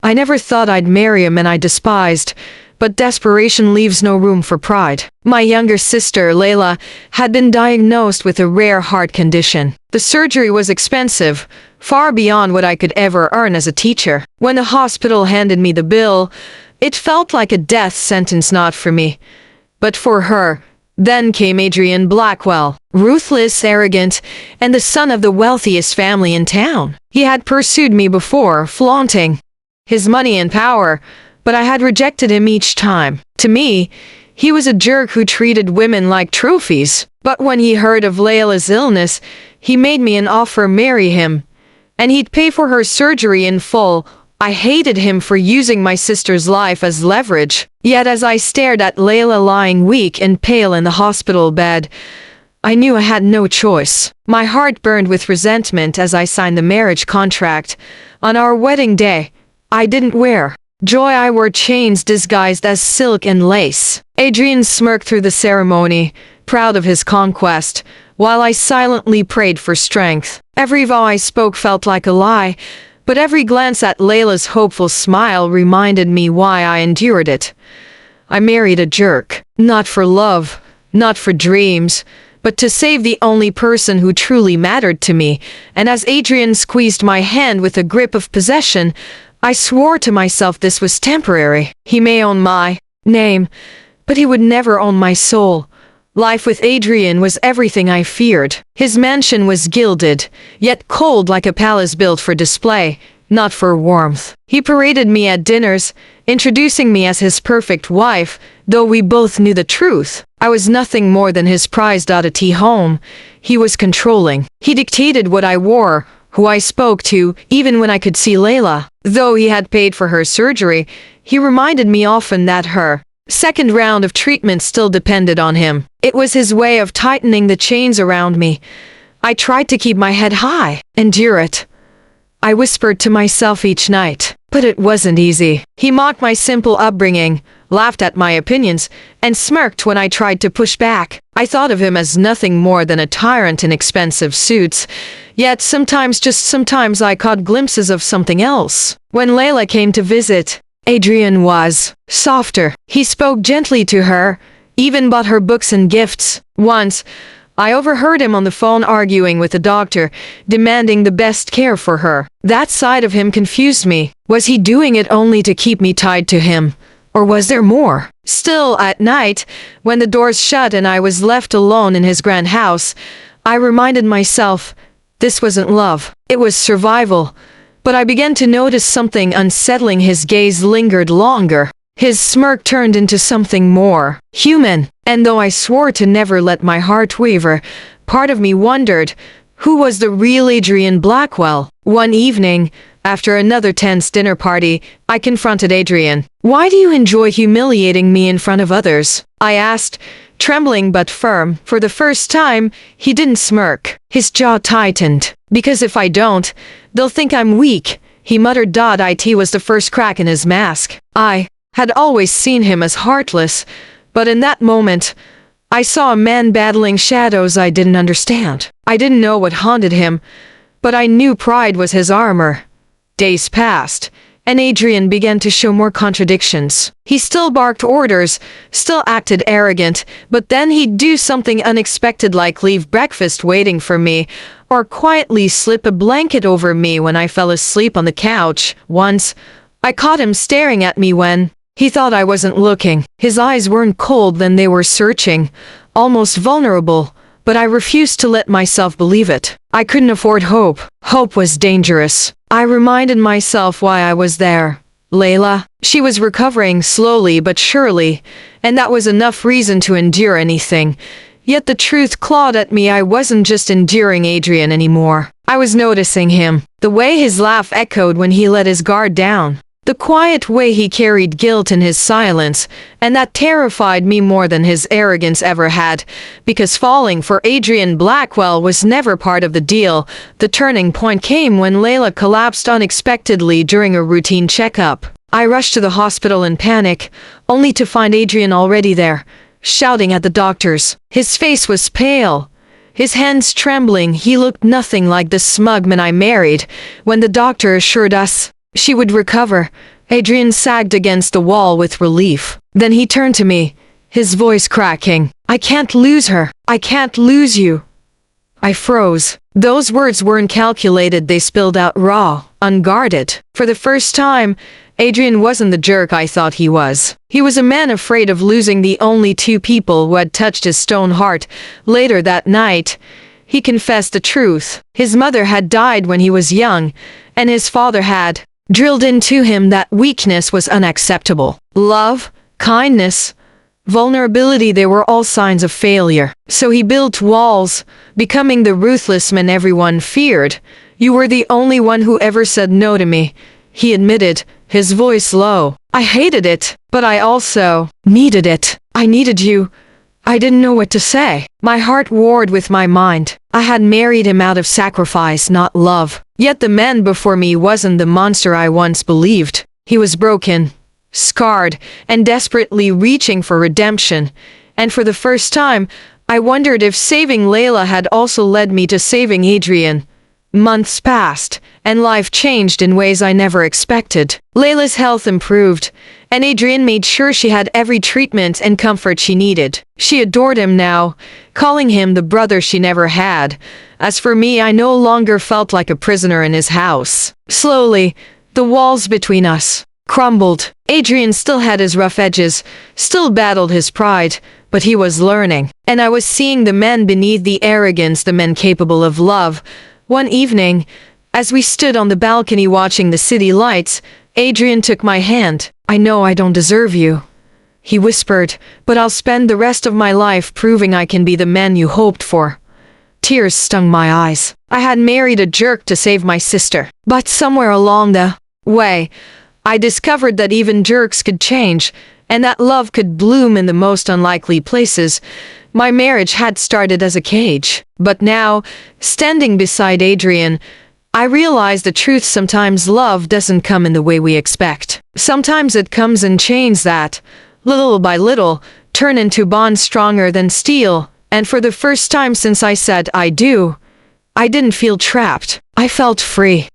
I never thought I'd marry a man I despised, but desperation leaves no room for pride. My younger sister, Layla, had been diagnosed with a rare heart condition. The surgery was expensive, far beyond what I could ever earn as a teacher. When the hospital handed me the bill, it felt like a death sentence, not for me, but for her. Then came Adrian Blackwell, ruthless, arrogant, and the son of the wealthiest family in town. He had pursued me before, flaunting his money and power, but I had rejected him each time. To me, he was a jerk who treated women like trophies. But when he heard of Layla's illness, he made me an offer: marry him, and he'd pay for her surgery in full. I hated him for using my sister's life as leverage. Yet as I stared at Layla lying weak and pale in the hospital bed, I knew I had no choice. My heart burned with resentment as I signed the marriage contract. On our wedding day, I didn't wear joy, I wore chains disguised as silk and lace. Adrian smirked through the ceremony, proud of his conquest, while I silently prayed for strength. Every vow I spoke felt like a lie, but every glance at Layla's hopeful smile reminded me why I endured it. I married a jerk, not for love, not for dreams, but to save the only person who truly mattered to me. And as Adrian squeezed my hand with a grip of possession, I swore to myself this was temporary. He may own my name, but he would never own my soul. Life with Adrian was everything I feared. His mansion was gilded, yet cold, like a palace built for display, not for warmth. He paraded me at dinners, introducing me as his perfect wife, though we both knew the truth. I was nothing more than his prized oddity home. He was controlling. He dictated what I wore, who I spoke to, even when I could see Layla. Though he had paid for her surgery, he reminded me often that her second round of treatment still depended on him. It was his way of tightening the chains around me. I tried to keep my head high, endure it. I whispered to myself each night, but it wasn't easy. He mocked my simple upbringing, laughed at my opinions, and smirked when I tried to push back. I thought of him as nothing more than a tyrant in expensive suits, yet sometimes, just sometimes, I caught glimpses of something else. When Layla came to visit, Adrian was softer. He spoke gently to her, even bought her books and gifts. Once, I overheard him on the phone arguing with the doctor, demanding the best care for her. That side of him confused me. Was he doing it only to keep me tied to him? Or was there more? Still, at night, when the doors shut and I was left alone in his grand house, I reminded myself, this wasn't love. It was survival. But I began to notice something unsettling. His gaze lingered longer. His smirk turned into something more human. And though I swore to never let my heart waver, part of me wondered, who was the real Adrian Blackwell? One evening, after another tense dinner party, I confronted Adrian. "Why do you enjoy humiliating me in front of others?" I asked, trembling but firm. For the first time, he didn't smirk. His jaw tightened. "Because if I don't, they'll think I'm weak," he muttered. It was the first crack in his mask. I had always seen him as heartless, but in that moment, I saw a man battling shadows I didn't understand. I didn't know what haunted him, but I knew pride was his armor. Days passed, and Adrian began to show more contradictions. He still barked orders, still acted arrogant, but then he'd do something unexpected, like leave breakfast waiting for me, or quietly slip a blanket over me when I fell asleep on the couch. Once, I caught him staring at me when he thought I wasn't looking. His eyes weren't cold, then they were searching, almost vulnerable, but I refused to let myself believe it. I couldn't afford hope. Hope was dangerous. I reminded myself why I was there. Layla, she was recovering slowly but surely, and that was enough reason to endure anything. Yet the truth clawed at me. I wasn't just enduring Adrian anymore. I was noticing him. The way his laugh echoed when he let his guard down. The quiet way he carried guilt in his silence, and that terrified me more than his arrogance ever had, because falling for Adrian Blackwell was never part of the deal. The turning point came when Layla collapsed unexpectedly during a routine checkup. I rushed to the hospital in panic, only to find Adrian already there, shouting at the doctors. His face was pale, his hands trembling. He looked nothing like the smug man I married. When the doctor assured us She would recover. Adrian sagged against the wall with relief. Then he turned to me, his voice cracking. I can't lose her. I can't lose you. I froze. Those words weren't calculated, they spilled out raw, unguarded. For the first time, Adrian wasn't the jerk I thought he was. He was a man afraid of losing the only two people who had touched his stone heart. Later that night, he confessed the truth. His mother had died when he was young, and his father had drilled into him that weakness was unacceptable. Love, kindness, vulnerability, they were all signs of failure. So he built walls, becoming the ruthless man everyone feared. You were the only one who ever said no to me, he admitted, his voice low. I hated it, but I also needed it. I needed you. I didn't know what to say. My heart warred with my mind. I had married him out of sacrifice, not love. Yet the man before me wasn't the monster I once believed. He was broken, scarred, and desperately reaching for redemption. And for the first time, I wondered if saving Layla had also led me to saving Adrian. Months passed, and life changed in ways I never expected. Layla's health improved, and Adrian made sure she had every treatment and comfort she needed. She adored him now, calling him the brother she never had. As for me, I no longer felt like a prisoner in his house. Slowly, the walls between us crumbled. Adrian still had his rough edges, still battled his pride, but he was learning. And I was seeing the men beneath the arrogance, the men capable of love. One evening, as we stood on the balcony watching the city lights, Adrian took my hand. I know I don't deserve you, he whispered, but I'll spend the rest of my life proving I can be the man you hoped for. Tears stung my eyes. I had married a jerk to save my sister. But somewhere along the way, I discovered that even jerks could change, and that love could bloom in the most unlikely places. My marriage had started as a cage, but now, standing beside Adrian, I realized the truth. Sometimes love doesn't come in the way we expect. Sometimes it comes in chains that, little by little, turn into bonds stronger than steel. And for the first time since I said I do, I didn't feel trapped. I felt free.